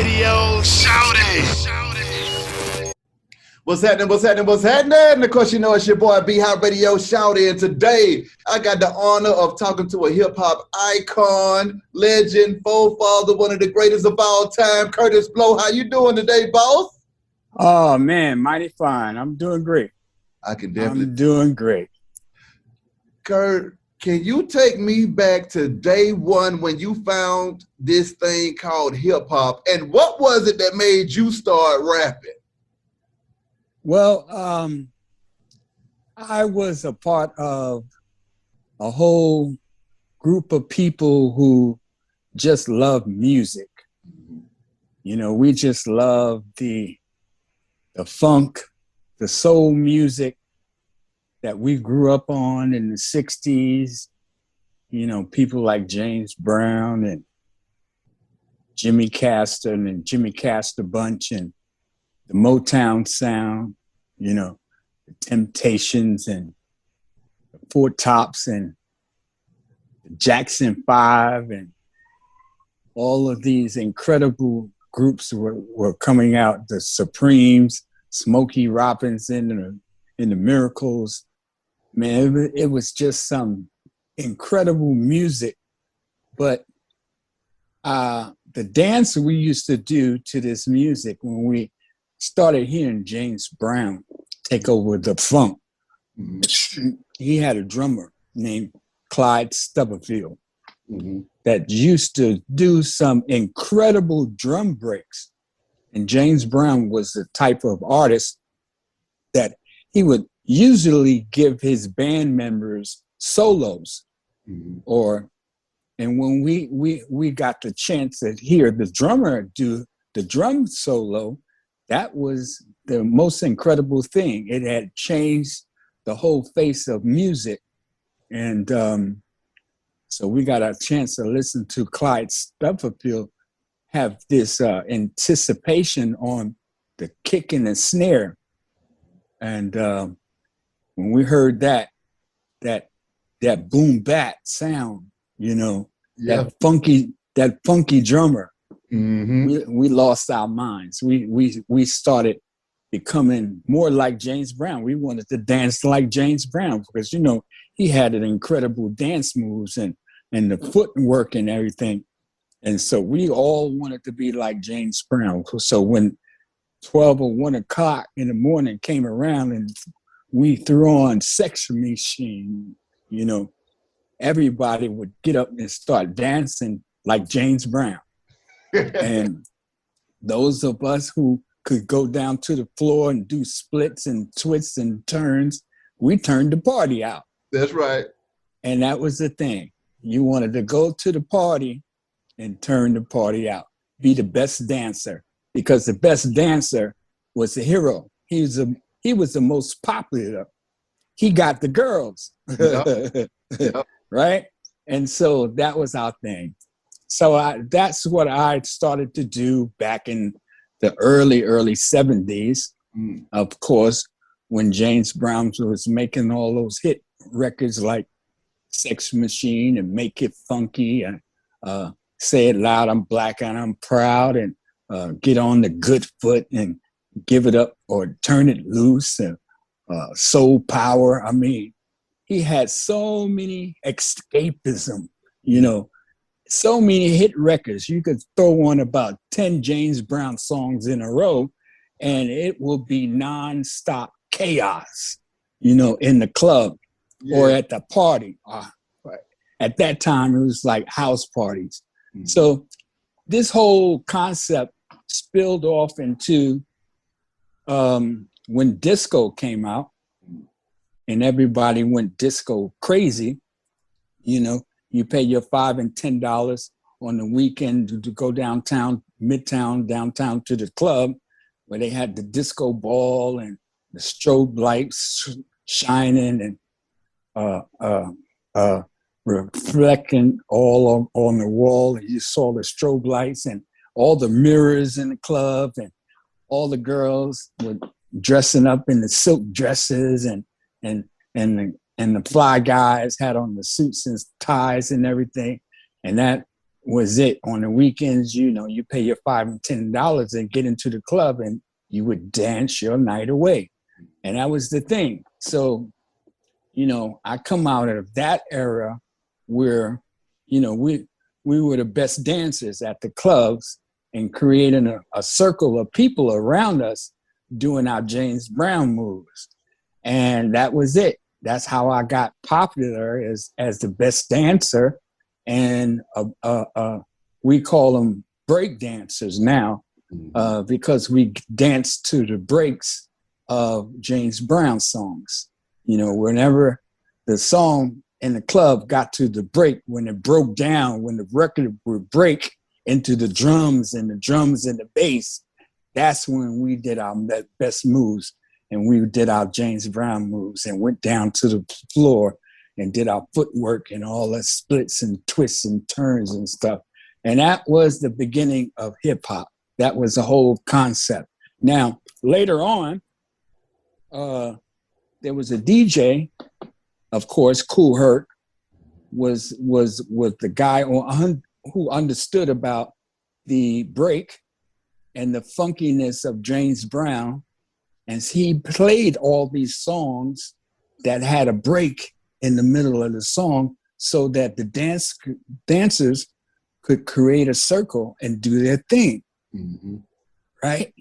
Radio. Shout it. What's happening? What's happening? What's happening? Of course, you know it's your boy B-Hop Radio Shouty, and today I got the honor of talking to a hip-hop icon, legend, forefather, one of the greatest of all time, Kurtis Blow. How you doing today, boss? Oh, man, mighty fine. I'm doing great. I'm doing great. Kurt, can you take me back to day one when you found this thing called hip-hop, and what was it that made you start rapping? Well, I was a part of a whole group of people who just love music. You know, we just love the funk, the soul music that we grew up on in the 60s. You know, people like James Brown and Jimmy Castor and Jimmy Castor Bunch and the Motown sound, you know, the Temptations and the Four Tops and the Jackson 5 and all of these incredible groups were coming out. The Supremes, Smokey Robinson and the Miracles. Man, it was just some incredible music. But the dance we used to do to this music when we started hearing James Brown take over the funk. He had a drummer named Clyde Stubblefield that used to do some incredible drum breaks. And James Brown was the type of artist that he would usually give his band members solos. And when we got the chance to hear the drummer do the drum solo, that was the most incredible thing. It had changed the whole face of music. And so we got a chance to listen to Clyde Stubblefield have this anticipation on the kick and the snare. And when we heard that boom bat sound, you know, that funky drummer, we lost our minds. We started becoming more like James Brown. We wanted to dance like James Brown because, you know, he had an incredible dance moves and the footwork and everything. And so we all wanted to be like James Brown. So when 12 or 1 o'clock in the morning came around and we threw on Sex Machine, you know, everybody would get up and start dancing like James Brown. And those of us who could go down to the floor and do splits and twists and turns, we turned the party out. That's right. And that was the thing. You wanted to go to the party and turn the party out. Be the best dancer, because the best dancer was the hero. He was the most popular. He got the girls. Yep. Right? And so that was our thing. So that's what I started to do back in the early 70s. Of course, when James Brown was making all those hit records like Sex Machine and Make It Funky and Say It Loud, I'm Black and I'm Proud, and Get on the Good Foot and Give It Up or Turn It Loose and Soul Power. I mean, he had so many escapism, you know, so many hit records. You could throw on about 10 James Brown songs in a row and it will be nonstop chaos, you know, in the club or at the party. At that time, it was like house parties. So this whole concept spilled off into when disco came out and everybody went disco crazy. You know, you pay your $5 and $10 on the weekend to go downtown, midtown, downtown to the club where they had the disco ball and the strobe lights shining and reflecting all on the wall. And you saw the strobe lights and all the mirrors in the club, and all the girls were dressing up in the silk dresses, and the fly guys had on the suits and ties and everything. And that was it. On the weekends, you pay your $5 and $10 and get into the club, and you would dance your night away. And that was the thing. So, I come out of that era where, we were the best dancers at the clubs and creating a circle of people around us doing our James Brown moves. And that was it. That's how I got popular as the best dancer. And we call them break dancers now because we dance to the breaks of James Brown songs. Whenever the song in the club got to the break, when it broke down, when the record would break into the drums and the bass, that's when we did our best moves. And we did our James Brown moves and went down to the floor and did our footwork and all the splits and twists and turns and stuff. And that was the beginning of hip hop. That was the whole concept. Now, later on, there was a DJ, of course, Kool Herc was the guy who understood about the break and the funkiness of James Brown. And he played all these songs that had a break in the middle of the song so that the dancers could create a circle and do their thing, right?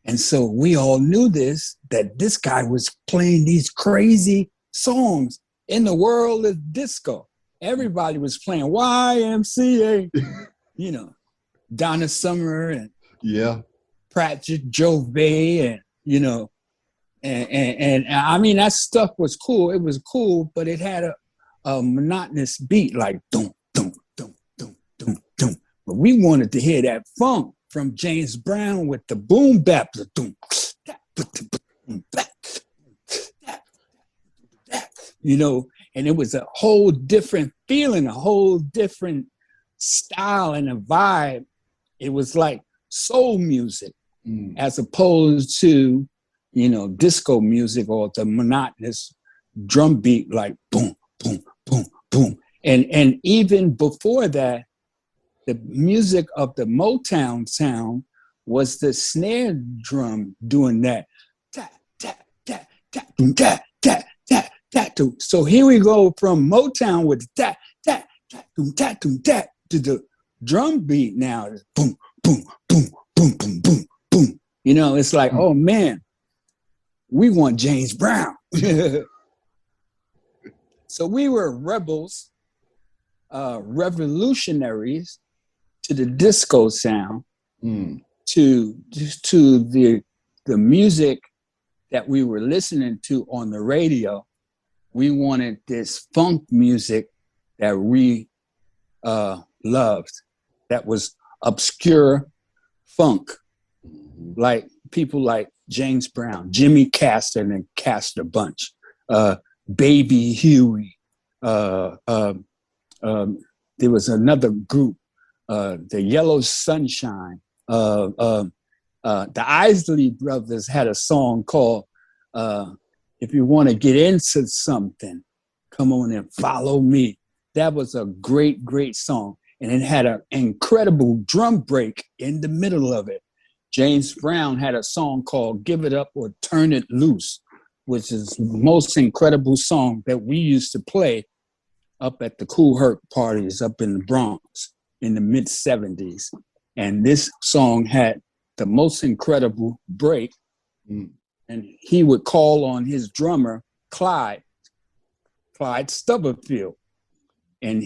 And so we all knew that this guy was playing these crazy songs in the world of disco. Everybody was playing YMCA, Donna Summer and Pratt Jove and, and I mean, that stuff was cool. It was cool, but it had a monotonous beat like dum, dum, dum, dum, dum, dum. But we wanted to hear that funk from James Brown with the boom bap, the dum, and it was a whole different feeling, a whole different style and a vibe. It was like soul music as opposed to, disco music or the monotonous drum beat like boom, boom, boom, boom. And even before that, the music of the Motown sound was the snare drum doing that. Ta, ta, ta, ta, ta, ta, ta, ta, ta. So here we go from Motown with ta, ta, ta, ta, ta, ta, to the drum beat now. Boom, boom, boom, boom, boom, boom, boom. It's like, oh man, we want James Brown. So we were rebels, revolutionaries to the disco sound, to the music that we were listening to on the radio. We wanted this funk music that we loved, that was obscure funk, like people like James Brown, Jimmy Castor and Castor Bunch, Baby Huey. There was another group, the Yellow Sunshine. The Isley Brothers had a song called If You Want to Get Into Something, Come On and Follow Me. That was a great, great song. And it had an incredible drum break in the middle of it. James Brown had a song called Give It Up or Turn It Loose, which is the most incredible song that we used to play up at the Kool Herc parties up in the Bronx in the mid-'70s. And this song had the most incredible break. And he would call on his drummer, Clyde Stubblefield. And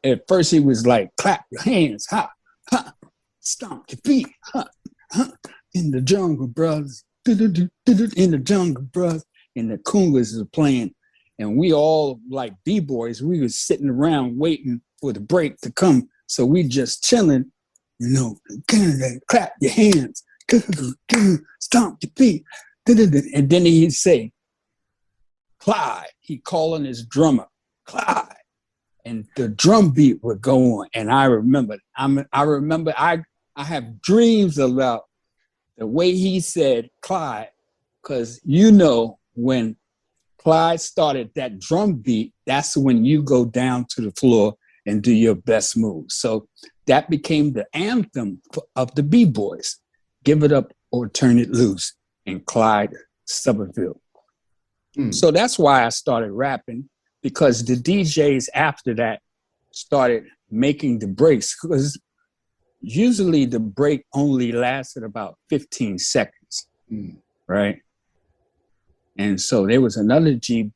at first he was like, clap your hands, ha, ha, stomp your feet, ha, ha, in the jungle, brothers, in the jungle, brothers. And the congas are playing. And we all, like B-boys, we were sitting around waiting for the break to come. So we just chilling, clap your hands, stomp your feet. And then he'd say, Clyde, he calling his drummer, Clyde. And the drum beat would go on. And I remember, I have dreams about the way he said Clyde, because when Clyde started that drum beat, that's when you go down to the floor and do your best moves. So that became the anthem of the B-Boys. Give it up or turn it loose in Clyde, Somerville. So that's why I started rapping, because the DJs after that started making the breaks, because usually the break only lasted about 15 seconds, right? And so there was another DJ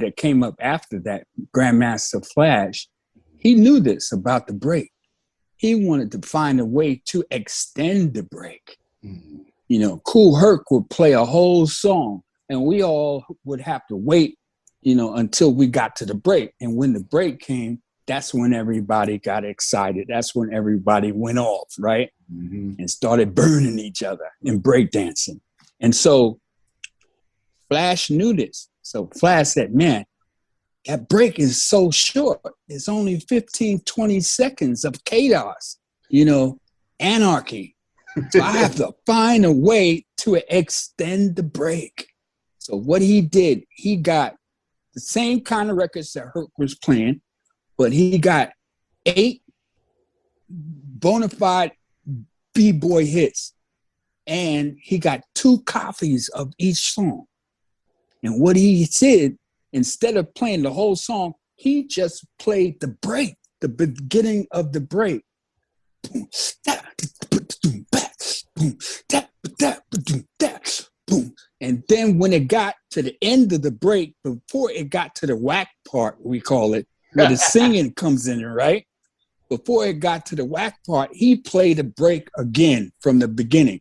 that came up after that, Grandmaster Flash. He knew this about the break. He wanted to find a way to extend the break. You know, Kool Herc would play a whole song, and we all would have to wait, you know, until we got to the break. And when the break came, that's when everybody got excited. That's when everybody went off, right? And started burning each other and breakdancing. And so Flash knew this. So Flash said, man, that break is so short. It's only 15, 20 seconds of chaos, you know, anarchy. So I have to find a way to extend the break. So what he did, he got the same kind of records that Herc was playing, but he got 8 bona fide B-boy hits, and he got 2 copies of each song. And what he did, instead of playing the whole song, he just played the break, the beginning of the break. And then when it got to the end of the break, before it got to the whack part, we call it, where the singing comes in, right? Before it got to the whack part, he played a break again from the beginning.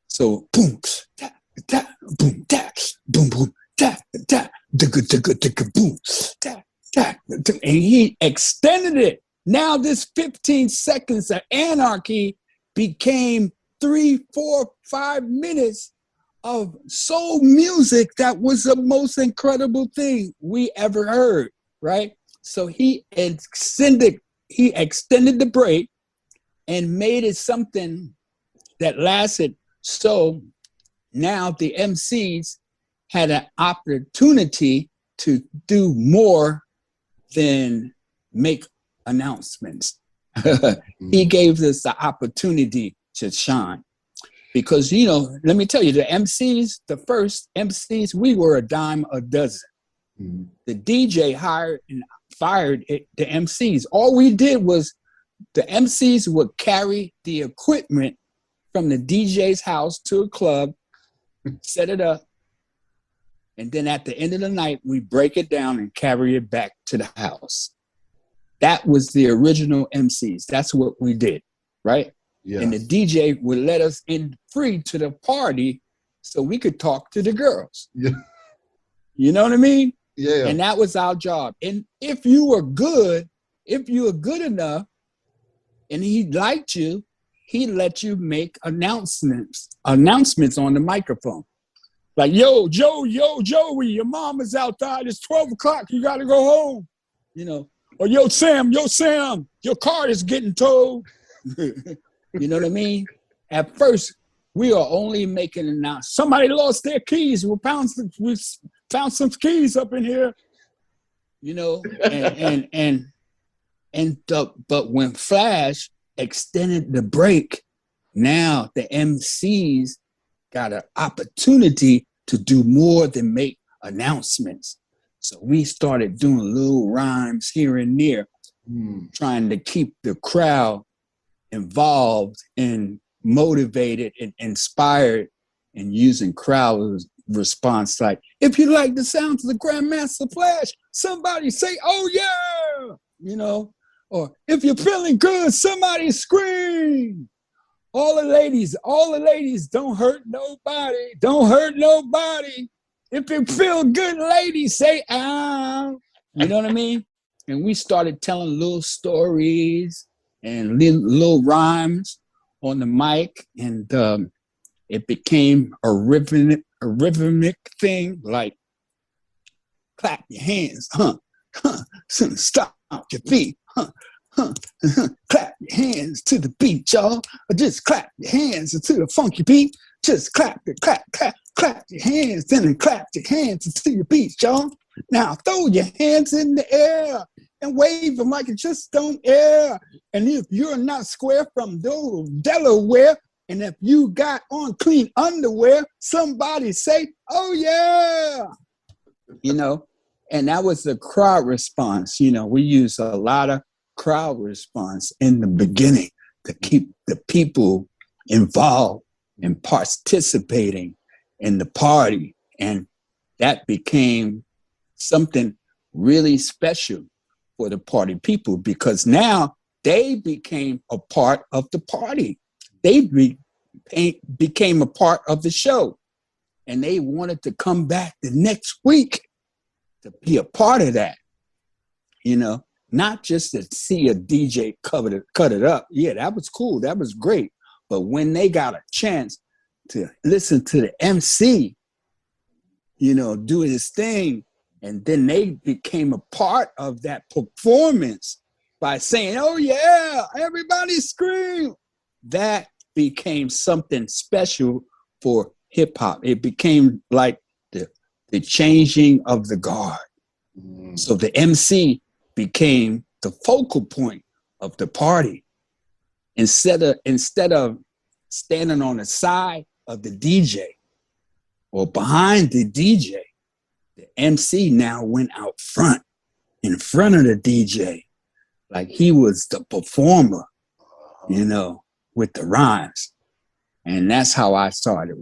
So boom, da, da, boom, da, boom, boom, da, da, digga, digga, digga, boom, da, da, da, and he extended it. Now this 15 seconds of anarchy became 3, 4, 5 minutes of soul music that was the most incredible thing we ever heard, right? So he extended the break and made it something that lasted. So now the MCs had an opportunity to do more than make announcements. He gave us the opportunity to shine. Because, you know, let me tell you, the MCs, the first MCs, we were a dime a dozen. The DJ hired and fired the MCs. All we did was the MCs would carry the equipment from the DJ's house to a club, set it up, and then at the end of the night, we break it down and carry it back to the house. That was the original MCs. That's what we did, right? Yeah. And the DJ would let us in free to the party so we could talk to the girls. Yeah. You know what I mean? Yeah. And that was our job. And if you were good enough and he liked you, he let you make announcements on the microphone. Like, yo, Joey, your mom is outside. It's 12 o'clock. You got to go home. You know, or yo, Sam, your car is getting towed. You know what I mean? At first, we are only making announcements. Somebody lost their keys. We found some keys up in here. You know, but when Flash extended the break, now the MCs got an opportunity to do more than make announcements. So we started doing little rhymes here and there, trying to keep the crowd involved and motivated and inspired, and using crowd response like, if you like the sounds of the Grandmaster Flash, somebody say, oh yeah, you know, or if you're feeling good, somebody scream. All the ladies, don't hurt nobody. If you feel good, ladies, say, ah. You know what I mean? And we started telling little stories and little rhymes on the mic, and it became a rhythmic thing, like clap your hands, stop your feet, clap your hands to the beat, y'all. Or just clap your hands to the funky beat. Just clap your hands, then clap your hands to your beat, y'all. Now throw your hands in the air and wave them like it just don't air. And if you're not square from Delaware, and if you got on clean underwear, somebody say, oh yeah. And that was the crowd response. We use a lot of crowd response in the beginning to keep the people involved and participating in the party. And that became something really special for the party people, because now they became a part of the party. They became a part of the show, and they wanted to come back the next week to be a part of that, not just to see a DJ cut it up. Yeah, that was cool. That was great. But when they got a chance to listen to the MC, do his thing, and then they became a part of that performance by saying, oh yeah, everybody scream. That became something special for hip hop. It became like the changing of the guard. So the MC became the focal point of the party. Instead of standing on the side of the DJ or behind the DJ, the MC now went out front, in front of the DJ, like he was the performer, with the rhymes. And that's how I started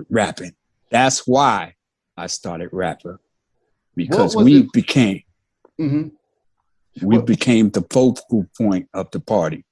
rapping. That's why I started rapping, because we became the focal point of the party.